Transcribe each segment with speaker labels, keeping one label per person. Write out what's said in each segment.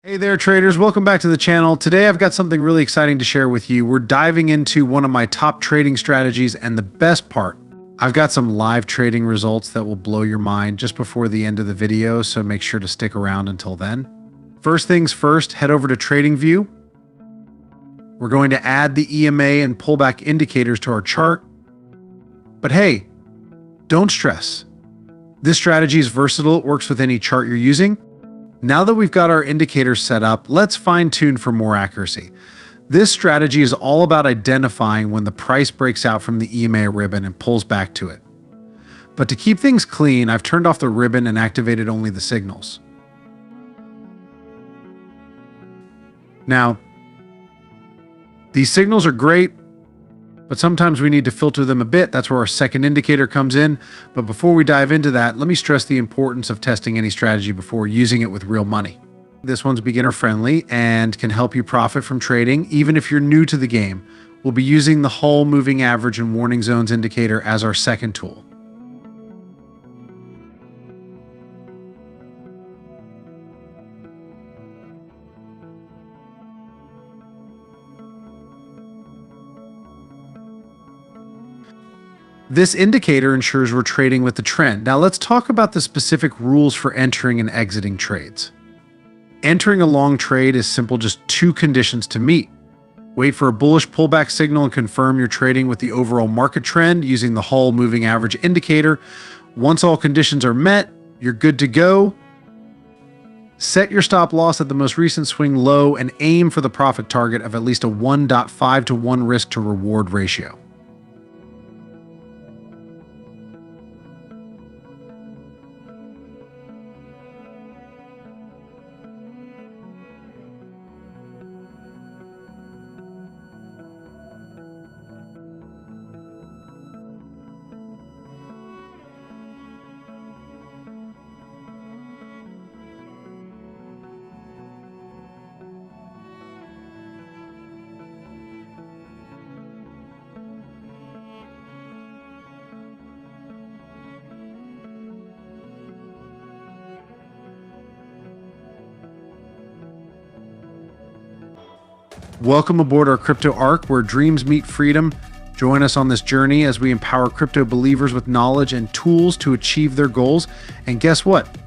Speaker 1: Hey there, traders. Welcome back to the channel. Today, I've got something really exciting to share with you. We're diving into one of my top trading strategies, and the best part, I've got some live trading results that will blow your mind just before the end of the video, so make sure to stick around until then. First things first, head over to TradingView. We're going to add the EMA and pullback indicators to our chart. But hey, don't stress. This strategy is versatile. It works with any chart you're using. Now that we've got our indicators set up, let's fine-tune for more accuracy. This strategy is all about identifying when the price breaks out from the EMA ribbon and pulls back to it. But to keep things clean, I've turned off the ribbon and activated only the signals. Now, these signals are great, but sometimes we need to filter them a bit. That's where our second indicator comes in. But before we dive into that, let me stress the importance of testing any strategy before using it with real money. This one's beginner friendly and can help you profit from trading, even if you're new to the game. We'll be using the Hull moving average and warning zones indicator as our second tool. This indicator ensures we're trading with the trend. Now let's talk about the specific rules for entering and exiting trades. Entering a long trade is simple, just two conditions to meet. Wait for a bullish pullback signal and confirm you're trading with the overall market trend using the Hull moving average indicator. Once all conditions are met, you're good to go. Set your stop loss at the most recent swing low and aim for the profit target of at least a 1.5 to 1 risk to reward ratio. Welcome aboard our crypto arc where dreams meet freedom. Join us on this journey as we empower crypto believers with knowledge and tools to achieve their goals. And guess what?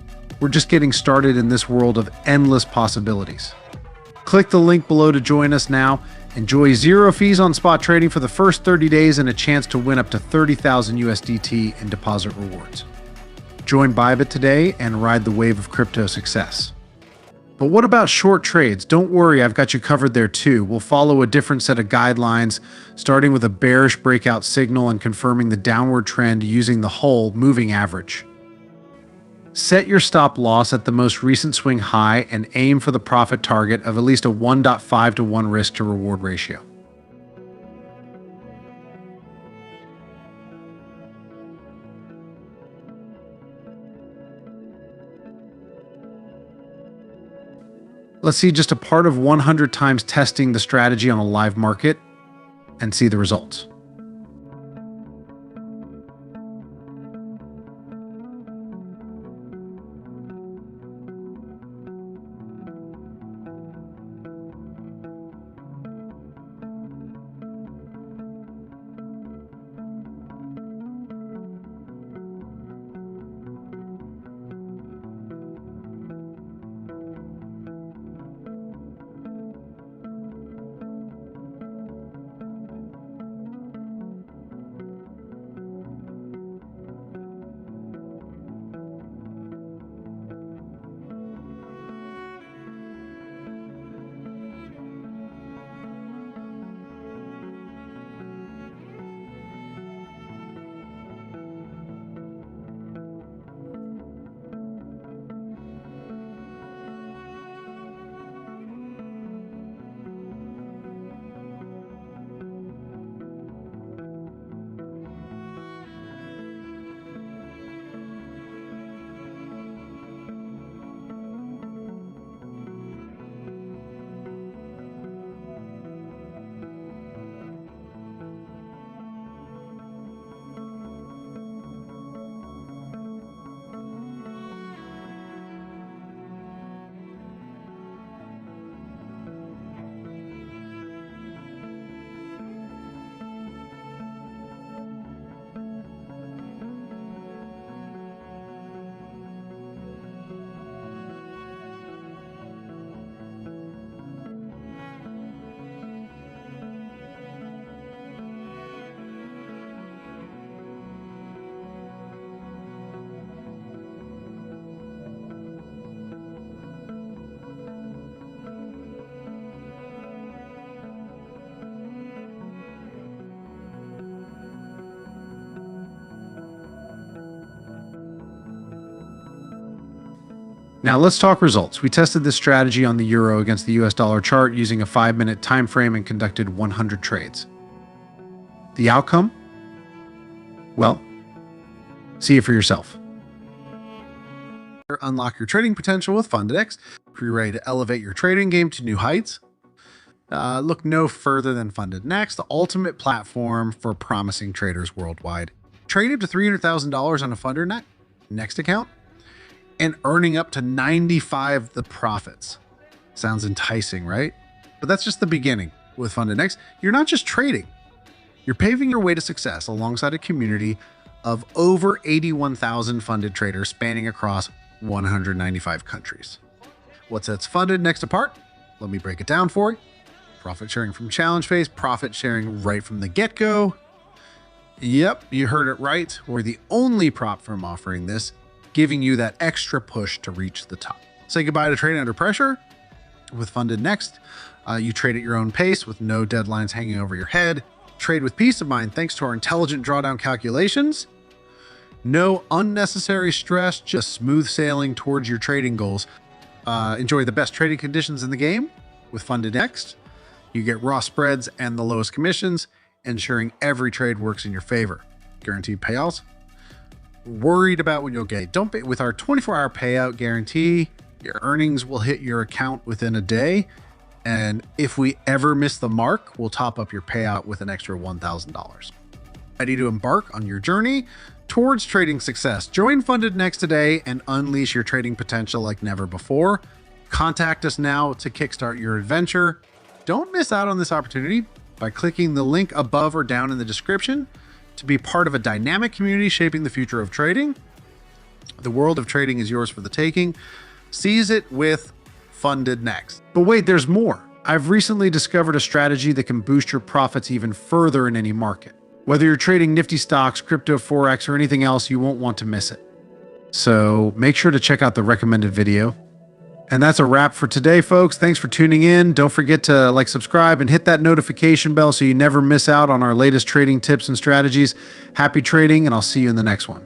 Speaker 1: We're just getting started in this world of endless possibilities. Click the link below to join us now. Enjoy zero fees on spot trading for the first 30 days and a chance to win up to 30,000 USDT in deposit rewards. Join Bybit today and ride the wave of crypto success. But what about short trades? Don't worry, I've got you covered there too. We'll follow a different set of guidelines, starting with a bearish breakout signal and confirming the downward trend using the Hull moving average. Set your stop loss at the most recent swing high and aim for the profit target of at least a 1.5 to 1 risk to reward ratio. Let's see just a part of 100 times testing the strategy on a live market and see the results. Now let's talk results. We tested this strategy on the euro against the US dollar chart using a 5-minute time frame and conducted 100 trades. The outcome? Well, see it for yourself. Unlock your trading potential with FundedX. If you're ready to elevate your trading game to new heights, look no further than FundedX, the ultimate platform for promising traders worldwide. Trade up to $300,000 on a FundedX account and earning up to 95 the profits. Sounds enticing, right? But that's just the beginning. With FundedX, you're not just trading. You're paving your way to success alongside a community of over 81,000 funded traders spanning across 195 countries. What sets FundedX apart? Let me break it down for you. Profit sharing from challenge phase, profit sharing right from the get-go. Yep, you heard it right. We're the only prop firm offering this, giving you that extra push to reach the top. Say goodbye to trading under pressure. With FundedX, you trade at your own pace with no deadlines hanging over your head. Trade with peace of mind thanks to our intelligent drawdown calculations. No unnecessary stress, just smooth sailing towards your trading goals. Enjoy the best trading conditions in the game with FundedX. You get raw spreads and the lowest commissions, ensuring every trade works in your favor. Guaranteed payouts. Worried about what you'll get. Don't pay with our 24-hour payout guarantee. Your earnings will hit your account within a day. And if we ever miss the mark, we'll top up your payout with an extra $1,000. Ready to embark on your journey towards trading success? Join FundedX today and unleash your trading potential like never before. Contact us now to kickstart your adventure. Don't miss out on this opportunity by clicking the link above or down in the description to be part of a dynamic community shaping the future of trading. The world of trading is yours for the taking. Seize it with FundedX. But wait, there's more. I've recently discovered a strategy that can boost your profits even further in any market. Whether you're trading nifty stocks, crypto, Forex, or anything else, you won't want to miss it. So make sure to check out the recommended video. And that's a wrap for today, folks. Thanks for tuning in. Don't forget to like, subscribe, and hit that notification bell so you never miss out on our latest trading tips and strategies. Happy trading, and I'll see you in the next one.